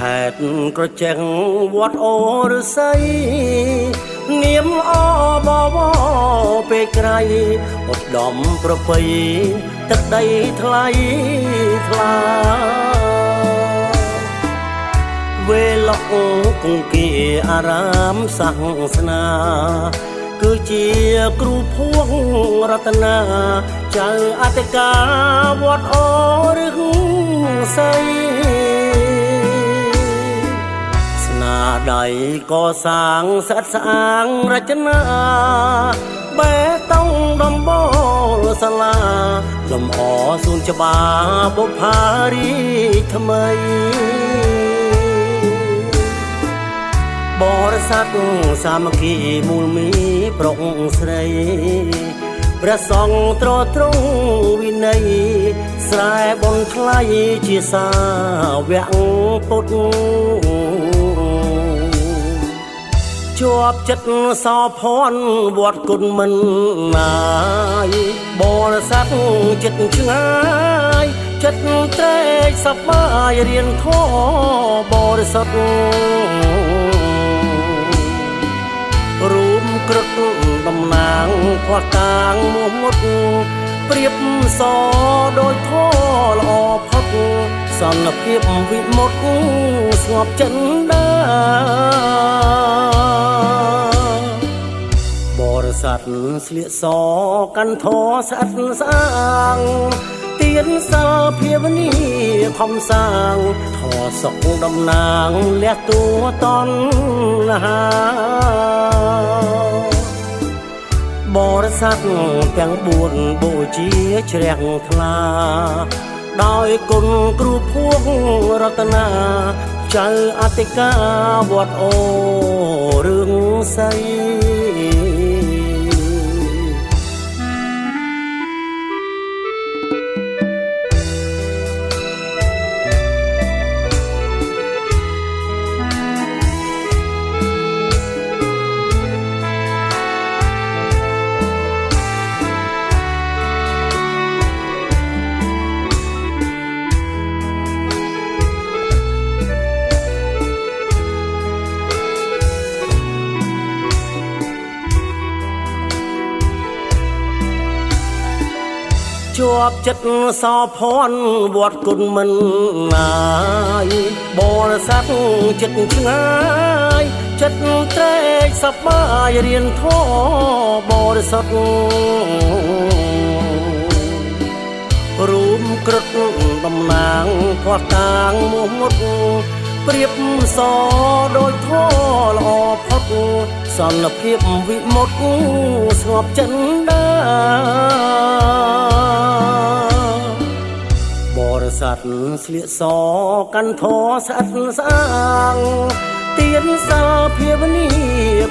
ហេតុក្រចេះវត្តអូរស័យនាមអបវពេលក្រៃឧត្តមប្រពៃទឹកដីថ្លៃថ្លាវេលកគង្គាអារាមសាសនាគឺជាគ្រូភួងរតនាចៅអធិការវត្តអូរឹងស័យស្នាដៃកសាងស្អាតស្អាងរចនាបេតុងដំបូលសាលាលំអសួនច្បារបុប្ផារីថ្មីបរិស័ទសាមគ្គីមូលមីប្រុកស្រីព្រះសង្ឃត្រត្រង់វិន័យស្រែបនថ្លៃជាសាវកពុទ្ធជាប់ចិត្តសោភ័ណ្ឌវត្តគុណមិនណាយបរិស័ទចិត្តឆ្ងាយចិត្តត្រេកសប្បាយរៀនធម៌បរិសុទ្ធរួមក្រឹតតំណាងផ្ោះតាងមុខមុតប្រៀបសដោយធម៌ល្អផុតសន្តិភាពវិមុតស្ងប់ចិនដាបរិស័ទស្លៀកសកាន់ធរស្អាតស្អាងទៀនសិលភាវនីខំសាងធរសុខតំណាងលះតួតនហាបរិស័ទទាំង4បូជាជ្រះថ្លាដោយគុណគ្រូភួងរតនាចៅអធិការវត្តអូរឿងស័យជាប់ចិត្តសោភ័ណ្ឌវត្តគុណមិនណាយបរិស័ទចិត្តឆ្ងាយចិត្តត្រេកសប្បាយរៀនធម៌បរិសុទ្ធរួមក្រឹតតំណាងផ្ោះតាងមុខមុតប្រៀបសដោយធម៌ល្អផុតសន្តិភាពវិមុតស្ងប់ចិនដាបរិស័ទស្លៀកសកាន់ធរស្អាតស្អាងទៀនសិលភាវនី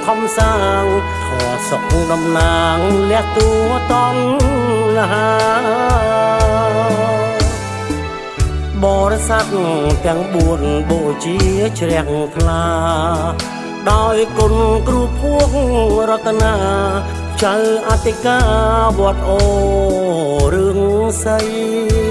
ខំសាងធរសុខតំណាងលះតួតនហាបរិស័ទទាំង4បូជាជ្រះថ្លាដោយគុណគ្រូភួងរតនាចៅអធិការវត្តអូរឿងស័យ